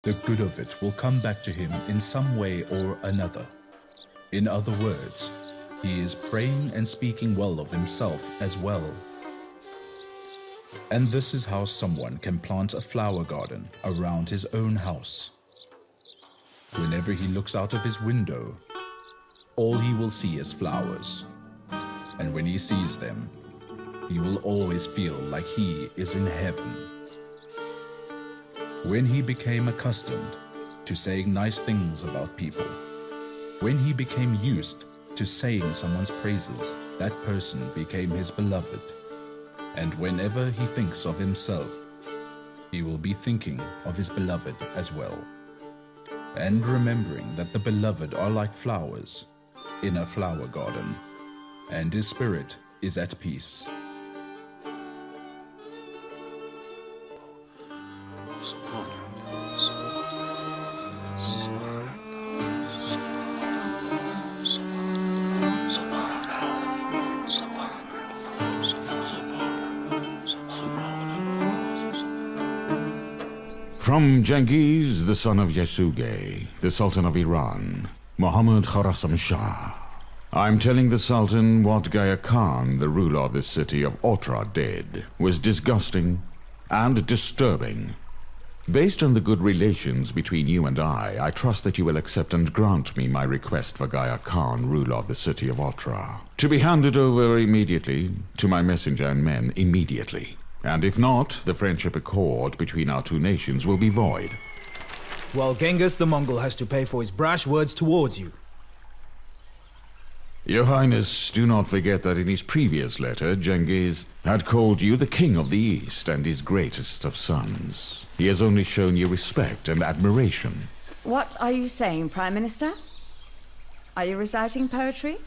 the good of it will come back to him in some way or another. In other words, he is praying and speaking well of himself as well. And this is how someone can plant a flower garden around his own house. Whenever he looks out of his window, all he will see is flowers. And when he sees them, he will always feel like he is in heaven. When he became accustomed to saying nice things about people, when he became used to saying someone's praises, that person became his beloved. And whenever he thinks of himself, he will be thinking of his beloved as well. And remembering that the beloved are like flowers in a flower garden, and his spirit is at peace. From Genghis, the son of Yasugay, the Sultan of Iran, Muhammad Kharazm Shah. I'm telling the Sultan what Gaya Khan, the ruler of the city of Otrar, did was disgusting and disturbing. Based on the good relations between you and I trust that you will accept and grant me my request for Gaya Khan, ruler of the city of Otrar, to be handed over immediately to my messenger and men immediately. And if not, the friendship accord between our two nations will be void. Well, Genghis the Mongol has to pay for his brash words towards you. Your Highness, do not forget that in his previous letter, Genghis had called you the King of the East and his greatest of sons. He has only shown you respect and admiration. What are you saying, Prime Minister? Are you reciting poetry?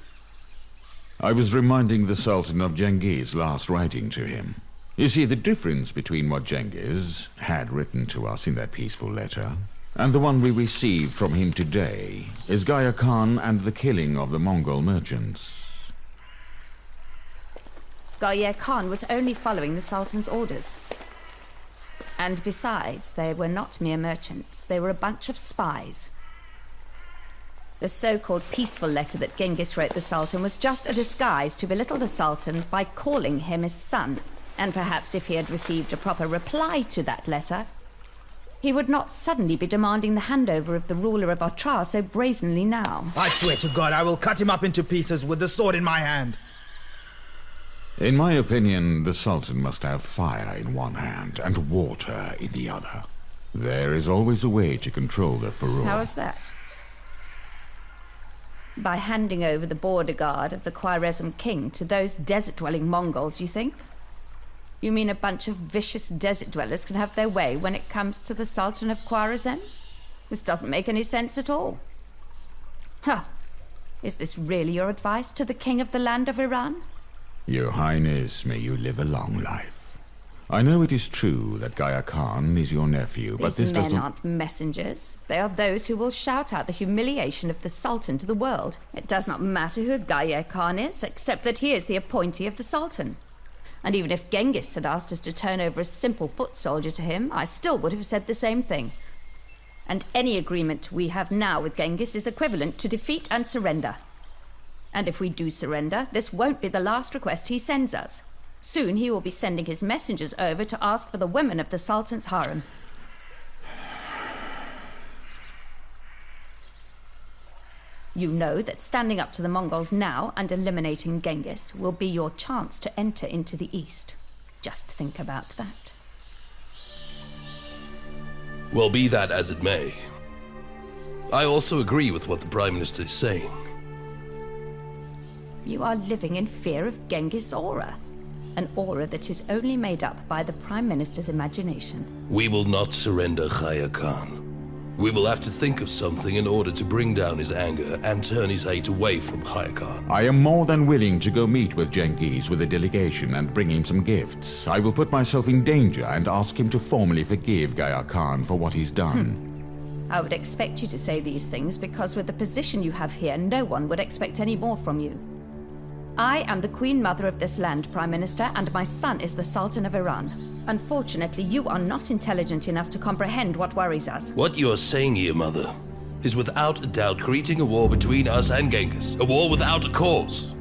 I was reminding the Sultan of Genghis' last writing to him. You see, the difference between what Genghis had written to us in that peaceful letter and the one we received from him today is Gaya Khan and the killing of the Mongol merchants. Gaya Khan was only following the Sultan's orders. And besides, they were not mere merchants, they were a bunch of spies. The so-called peaceful letter that Genghis wrote the Sultan was just a disguise to belittle the Sultan by calling him his son. And perhaps if he had received a proper reply to that letter, he would not suddenly be demanding the handover of the ruler of Otrar so brazenly now. I swear to God, I will cut him up into pieces with the sword in my hand. In my opinion, the Sultan must have fire in one hand and water in the other. There is always a way to control the furor. How is that? By handing over the border guard of the Khwarezm king to those desert-dwelling Mongols, you think? You mean a bunch of vicious desert dwellers can have their way when it comes to the Sultan of Khwarezm? This doesn't make any sense at all. Huh. Is this really your advice to the king of the land of Iran? Your Highness, may you live a long life. I know it is true that Gaya Khan is your nephew, but this does not... These men aren't messengers. They are those who will shout out the humiliation of the Sultan to the world. It does not matter who Gaya Khan is, except that he is the appointee of the Sultan. And even if Genghis had asked us to turn over a simple foot soldier to him, I still would have said the same thing. And any agreement we have now with Genghis is equivalent to defeat and surrender. And if we do surrender, this won't be the last request he sends us. Soon he will be sending his messengers over to ask for the women of the Sultan's harem. You know that standing up to the Mongols now and eliminating Genghis will be your chance to enter into the East. Just think about that. Well, be that as it may, I also agree with what the Prime Minister is saying. You are living in fear of Genghis' aura. An aura that is only made up by the Prime Minister's imagination. We will not surrender Gaya Khan. We will have to think of something in order to bring down his anger and turn his hate away from Gaya Khan. I am more than willing to go meet with Genghis with a delegation and bring him some gifts. I will put myself in danger and ask him to formally forgive Gaya Khan for what he's done. I would expect you to say these things because with the position you have here, no one would expect any more from you. I am the Queen Mother of this land, Prime Minister, and my son is the Sultan of Iran. Unfortunately, you are not intelligent enough to comprehend what worries us. What you are saying here, Mother, is without a doubt creating a war between us and Genghis. A war without a cause.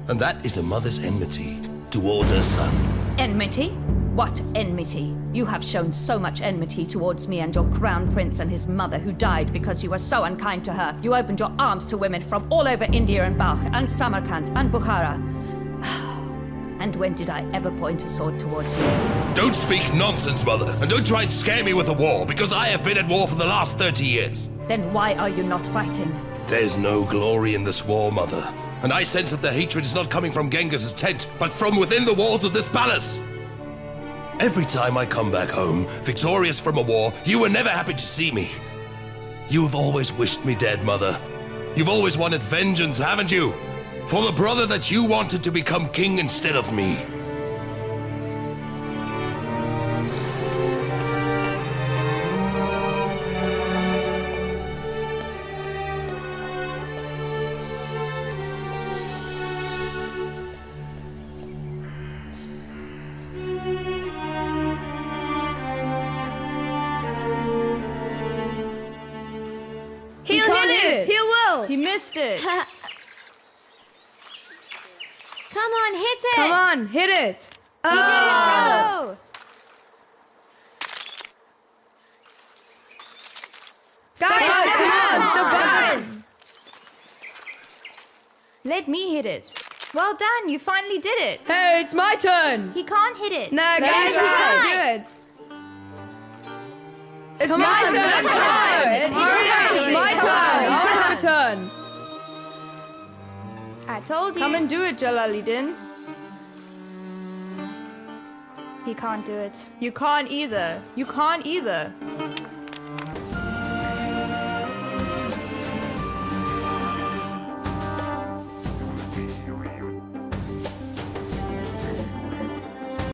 And that is a mother's enmity towards her son. Enmity? What enmity? You have shown so much enmity towards me and your crown prince and his mother who died because you were so unkind to her. You opened your arms to women from all over India and Balkh and Samarkand and Bukhara. And when did I ever point a sword towards you? Don't speak nonsense, Mother, and don't try and scare me with a war, because I have been at war for the last 30 years. Then why are you not fighting? There's no glory in this war, Mother. And I sense that the hatred is not coming from Genghis' tent, but from within the walls of this palace. Every time I come back home, victorious from a war, you were never happy to see me. You have always wished me dead, Mother. You've always wanted vengeance, haven't you? For the brother that you wanted to become king instead of me. He'll hit it! He will! He missed it. Come on, hit it! Come on, hit it. Oh! Guys, come on, stop guys. Let me hit it. Well done, you finally did it. Hey, it's my turn. He can't hit it. No, guys, you can't do it. It's my turn. It's my turn. I want to have a turn. I told you. Come and do it, Jalaledin. He can't do it. You can't either. You can't either.